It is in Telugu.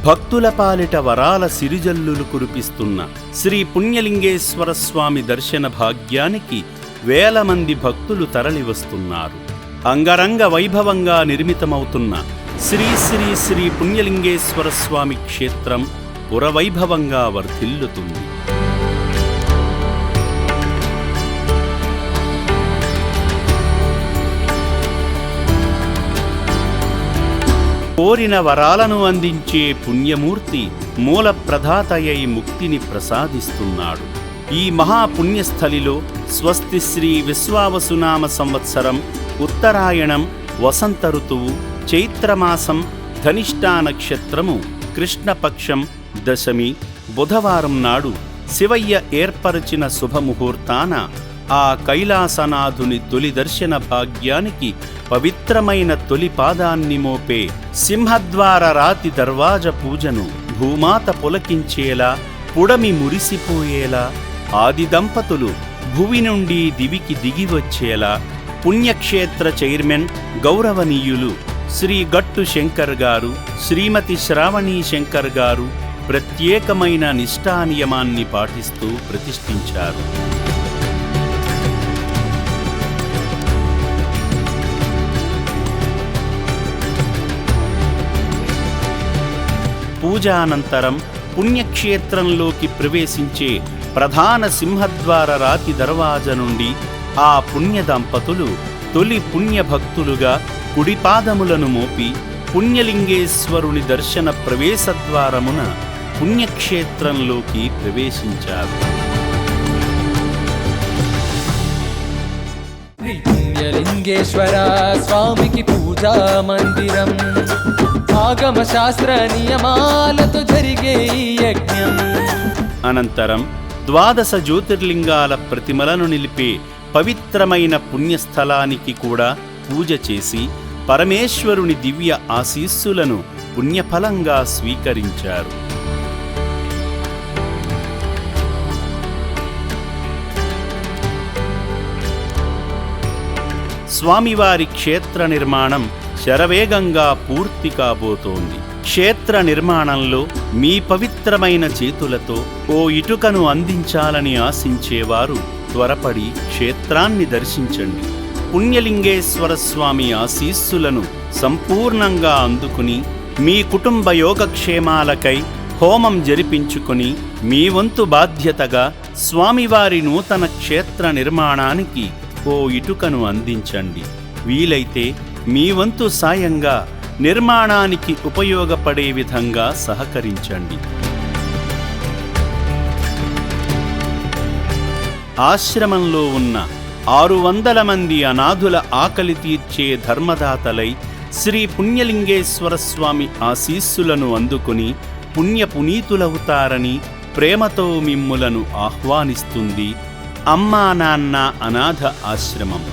భక్తుల పాలిట వరాల సిరిజల్లులు కురిపిస్తున్న శ్రీ పుణ్యలింగేశ్వర స్వామి దర్శన భాగ్యానికి వేల మంది భక్తులు తరలివస్తున్నారు. అంగరంగ వైభవంగా నిర్మితమవుతున్న శ్రీ శ్రీ శ్రీ పుణ్యలింగేశ్వర స్వామి క్షేత్రం పురవైభవంగా వర్ధిల్లుతుంది. కోరిన వరాలను అందించే పుణ్యమూర్తి మూల ప్రదాతయై ముక్తిని ప్రసాదిస్తున్నాడు. ఈ మహాపుణ్యస్థలిలో స్వస్తి శ్రీ విశ్వావసునామ సంవత్సరం ఉత్తరాయణం వసంత ఋతువు చైత్రమాసం ధనిష్టా నక్షత్రము కృష్ణపక్షం దశమి బుధవారం నాడు శివయ్య ఏర్పరచిన శుభముహూర్తాన ఆ కైలాసనాథుని తొలి దర్శన భాగ్యానికి పవిత్రమైన తొలి పాదాన్ని మోపే సింహద్వార రాతి దర్వాజ పూజను భూమాత పులకించేలా పుడమి మురిసిపోయేలా ఆది దంపతులు భువి నుండి దివికి దిగివచ్చేలా పుణ్యక్షేత్ర చైర్మన్ గౌరవనీయులు శ్రీ గట్టు శంకర్ గారు శ్రీమతి శ్రావణీ శంకర్ గారు ప్రత్యేకమైన నిష్ఠానియమాన్ని పాటిస్తూ ప్రతిష్ఠించారు. పూజానంతరం పుణ్యక్షేత్రంలోకి ప్రవేశించే ప్రధాన సింహద్వార రాతి దర్వాజ నుండి ఆ పుణ్య దంపతులు తొలి పుణ్యభక్తులుగా కుడిపాదములను మోపి పుణ్యలింగేశ్వరుని దర్శన ప్రవేశద్వారమున పుణ్యక్షేత్రంలోకి ప్రవేశించారు. పుణ్యలింగేశ్వర స్వామికి పూజా మందిరం ఆగమ శాస్త్ర నియమాలతో జరిగే యజ్ఞం. అనంతరం ద్వాదశ జ్యోతిర్లింగాల ప్రతిమలను నిలిపే పవిత్రమైన పుణ్యస్థలానికి కూడా పూజ చేసి పరమేశ్వరుని దివ్య ఆశీస్సులను పుణ్యఫలంగా స్వీకరించారు. స్వామివారి క్షేత్ర నిర్మాణం శరవేగంగా పూర్తి కాబోతోంది. క్షేత్ర నిర్మాణంలో మీ పవిత్రమైన చేతులతో ఓ ఇటుకను అందించాలని ఆశించేవారు త్వరపడి క్షేత్రాన్ని దర్శించండి. పుణ్యలింగేశ్వర స్వామి ఆశీస్సులను సంపూర్ణంగా అందుకుని మీ కుటుంబ యోగక్షేమాలకై హోమం జరిపించుకుని మీ వంతు బాధ్యతగా స్వామివారి నూతన క్షేత్ర నిర్మాణానికి ఓ ఇటుకను అందించండి. వీలైతే మీ వంతు సాయంగా నిర్మాణానికి ఉపయోగపడే విధంగా సహకరించండి. ఆశ్రమంలో ఉన్న 600 మంది అనాథుల ఆకలి తీర్చే ధర్మదాతలై శ్రీ పుణ్యలింగేశ్వర స్వామి ఆశీస్సులను అందుకుని పుణ్యపునీతులవుతారని ప్రేమతో మిమ్ములను ఆహ్వానిస్తుంది అమ్మా నాన్న అనాథ ఆశ్రమం.